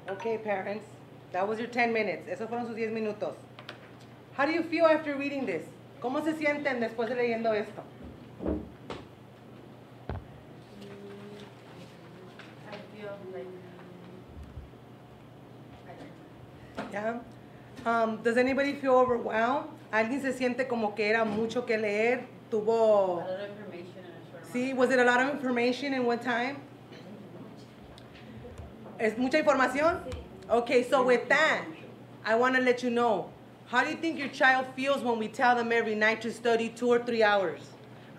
Okay, parents, that was your 10 minutes. Esos fueron sus 10 minutos. How do you feel after reading this? ¿Cómo se sienten después de leyendo esto? I feel like Yeah. Does anybody feel overwhelmed? ¿Alguien se siente como que era mucho que leer? a ¿Tuvo? lot of information in a short amount Sí, of was it time. a lot of information in one time? ¿Es mucha información? Okay, so with that, I want to let you know, how do you think your child feels when we tell them every night to study 2 or 3 hours?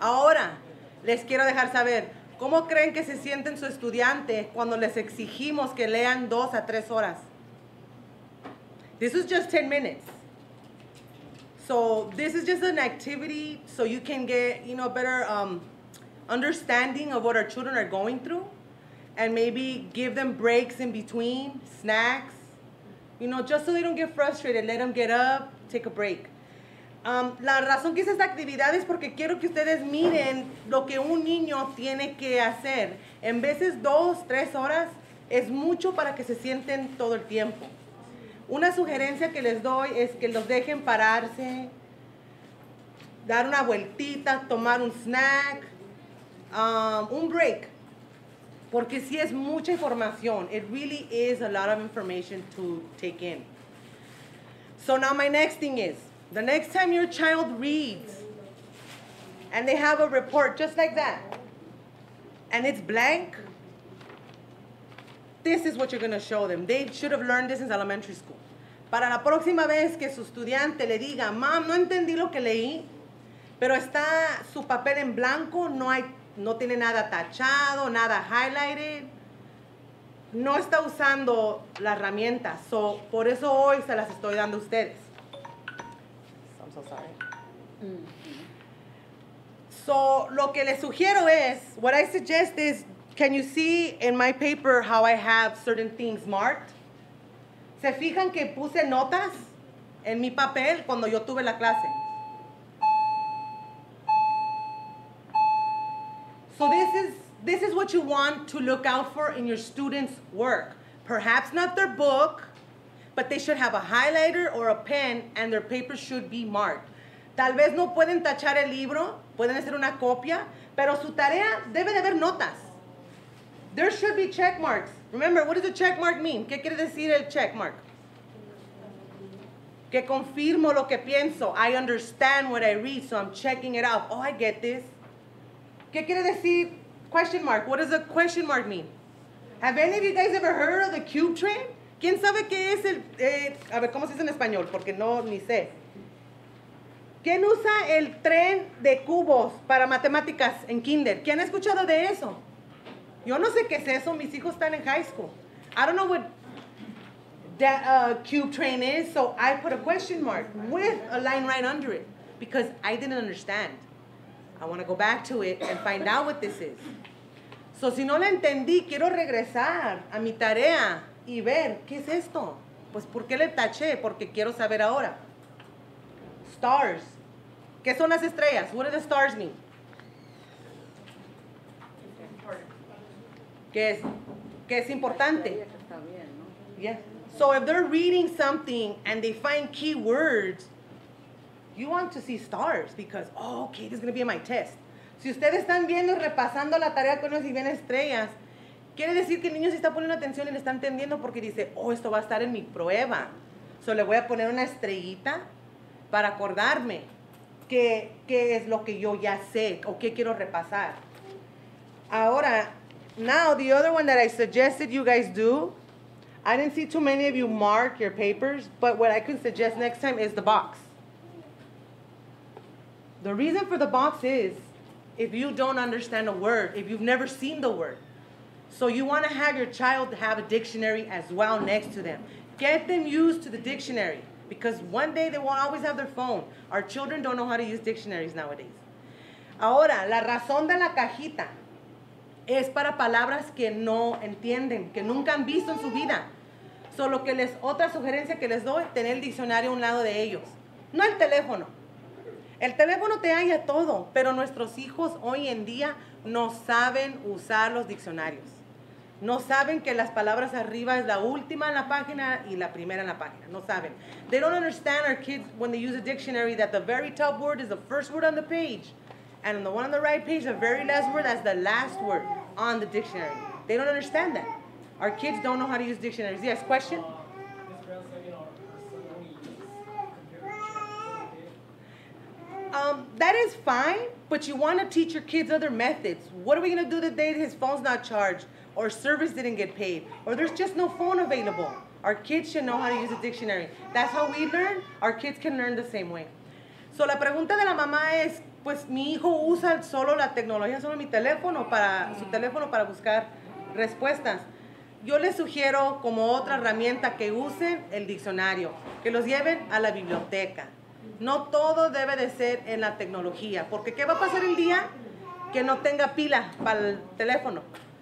Ahora, les quiero dejar saber, ¿cómo creen que se sienten su estudiante cuando les exigimos que lean 2 a 3 horas? This is just 10 minutes. So this is just an activity so you can get, better understanding of what our children are going through, and maybe give them breaks in between, snacks, you know, just so they don't get frustrated. Let them get up, take a break. La razón que hice esta actividad es porque quiero que ustedes miren lo que un niño tiene que hacer. En veces 2, 3 horas es mucho para que se sienten todo el tiempo. Una sugerencia que les doy es que los dejen pararse, dar una vueltita, tomar un snack, un break. Porque sí es mucha información. It really is a lot of information to take in. So now my next thing is, the next time your child reads and they have a report just like that, and it's blank, this is what you're going to show them. They should have learned this in elementary school. Para la próxima vez que su estudiante le diga, Mom, no entendí lo que leí, pero está su papel en blanco, no tiene nada tachado, nada highlighted, no está usando la herramienta. So, por eso hoy se las estoy dando a ustedes. I'm so sorry. So, lo que les sugiero es, what I suggest is, can you see in my paper how I have certain things marked? ¿Se fijan que puse notas en mi papel cuando yo tuve la clase? So this is what you want to look out for in your students' work. Perhaps not their book, but they should have a highlighter or a pen and their paper should be marked. Tal vez no pueden tachar el libro, pueden hacer una copia, pero su tarea debe de haber notas. There should be check marks. Remember, what does a check mark mean? ¿Qué quiere decir el check mark? Que confirmo lo que pienso. I understand what I read, so I'm checking it out. Oh, I get this. ¿Qué quiere decir question mark? What does a question mark mean? Have any of you guys ever heard of the cube train? ¿Quién sabe qué es a ver, ¿cómo se dice en español? Porque no, ni sé. ¿Quién usa el tren de cubos para matemáticas en kinder? ¿Quién ha escuchado de eso? Yo no sé qué es eso. Mis hijos están en high school. I don't know what that cube train is, so I put a question mark with a line right under it because I didn't understand. I want to go back to it and find out what this is. So, si no la entendí, quiero regresar a mi tarea y ver, ¿qué es esto? Pues, ¿por qué le taché? Porque quiero saber ahora. Stars. ¿Qué son las estrellas? What do the stars mean? ¿Qué es importante? Yes. So, if they're reading something and they find key words, you want to see stars because, oh, okay, this is going to be in my test. Si ustedes están viendo y repasando la tarea con ellos y ven estrellas, quiere decir que el niño se está poniendo atención y le está entendiendo porque dice, oh, esto va a estar en mi prueba. So le voy a poner una estrellita para acordarme qué es lo que yo ya sé o qué quiero repasar. Ahora, now the other one that I suggested you guys do, I didn't see too many of you mark your papers, but what I could suggest next time is the box. The reason for the box is if you don't understand a word, if you've never seen the word. So you want to have your child have a dictionary as well next to them. Get them used to the dictionary because one day they won't always have their phone. Our children don't know how to use dictionaries nowadays. Ahora, la razón de la cajita es para palabras que no entienden, que nunca han visto en su vida. Solo que otra sugerencia que les doy, tener el diccionario a un lado de ellos. No el teléfono. El teléfono te halla todo, pero nuestros hijos hoy en día no saben usar los diccionarios. No saben que las palabras arriba es la última en la página y la primera en la página. No saben. They don't understand our kids when they use a dictionary that the very top word is the first word on the page. And on the one on the right page, the very last word, that's the last word on the dictionary. They don't understand that. Our kids don't know how to use dictionaries. Yes, question? That is fine, but you want to teach your kids other methods. What are we going to do the day his phone's not charged, or service didn't get paid, or there's just no phone available? Our kids should know how to use a dictionary. That's how we learn. Our kids can learn the same way. So la pregunta de la mamá es, pues mi hijo usa solo la tecnología, solo su teléfono para buscar respuestas. Yo les sugiero como otra herramienta que usen el diccionario, que los lleven a la biblioteca. No todo debe de ser en la tecnología, porque ¿qué va a pasar el día que no tenga pila para el teléfono.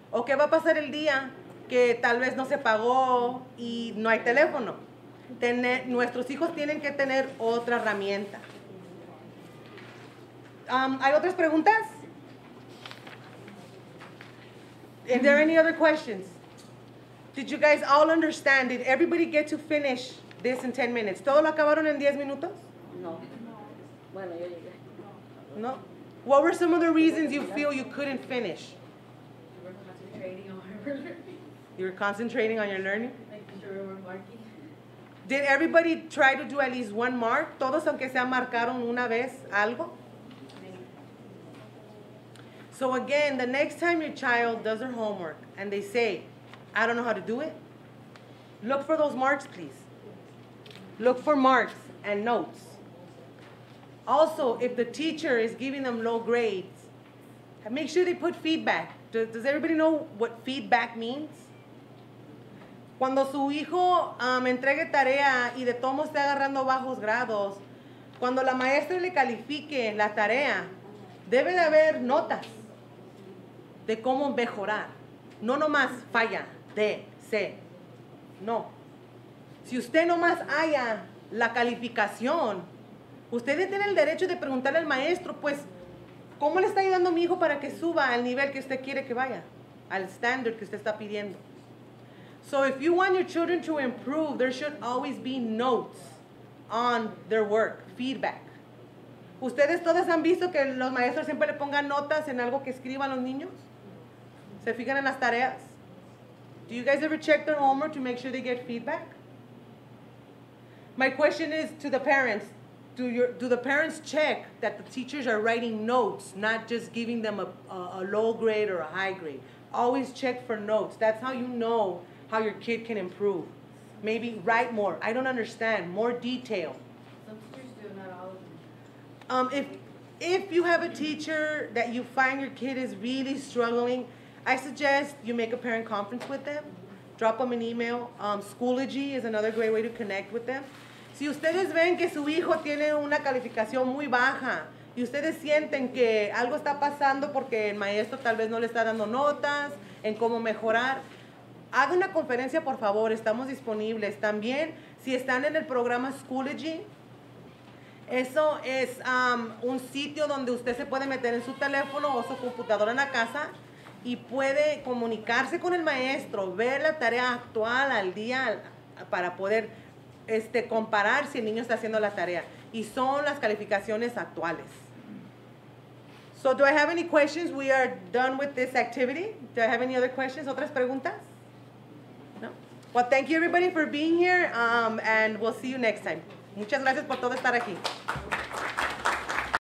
¿O qué va a pasar el día que tal vez no se pagó y no hay teléfono? Nuestros hijos tienen que tener otra herramienta. ¿Hay otras preguntas? Is there any other questions? Did you guys all understand? Did everybody get to finish this in 10 minutes? ¿Todo lo acabaron en 10 minutos? No. Bueno, yo llegué. No. What were some of the reasons you feel you couldn't finish? We're concentrating on her learning, You were concentrating on your learning? making sure we're marking. Did everybody try to do at least one mark? Todos aunque sea marcaron una vez algo? So again, the next time your child does their homework and they say, I don't know how to do it, look for those marks, please. Look for marks and notes. Also, if the teacher is giving them low grades, make sure they put feedback. Does everybody know what feedback means? Cuando su hijo entregue tarea y de todos esté agarrando bajos grados, cuando la maestra le califique la tarea, debe de haber notas de cómo mejorar. No nomás falla, D, C. No. Si usted nomás haya la calificación, usted tiene el derecho de preguntarle al maestro, pues, ¿cómo le está ayudando a mi hijo para que suba al nivel que usted quiere que vaya? Al estándar que usted está pidiendo. So if you want your children to improve, there should always be notes on their work, feedback. ¿Ustedes todos han visto que los maestros siempre le pongan notas en algo que escriban los niños? ¿Se fijan en las tareas? Do you guys ever check their homework to make sure they get feedback? My question is to the parents. Do the parents check that the teachers are writing notes, not just giving them a low grade or a high grade? Always check for notes. That's how you know how your kid can improve. Maybe write more. I don't understand. More detail. Some teachers do, not all of them. If you have a teacher that you find your kid is really struggling, I suggest you make a parent conference with them. Drop them an email. Schoology is another great way to connect with them. Si ustedes ven que su hijo tiene una calificación muy baja y ustedes sienten que algo está pasando porque el maestro tal vez no le está dando notas en cómo mejorar, haga una conferencia, por favor. Estamos disponibles. También, si están en el programa Schoology, eso es un sitio donde usted se puede meter en su teléfono o su computadora en la casa y puede comunicarse con el maestro, ver la tarea actual al día para poder comparar si el niño está haciendo la tarea. Y son las calificaciones actuales. So, do I have any questions? We are done with this activity. Do I have any other questions? ¿Otras preguntas? No? Well, thank you everybody for being here, and we'll see you next time. Muchas gracias por todo estar aquí.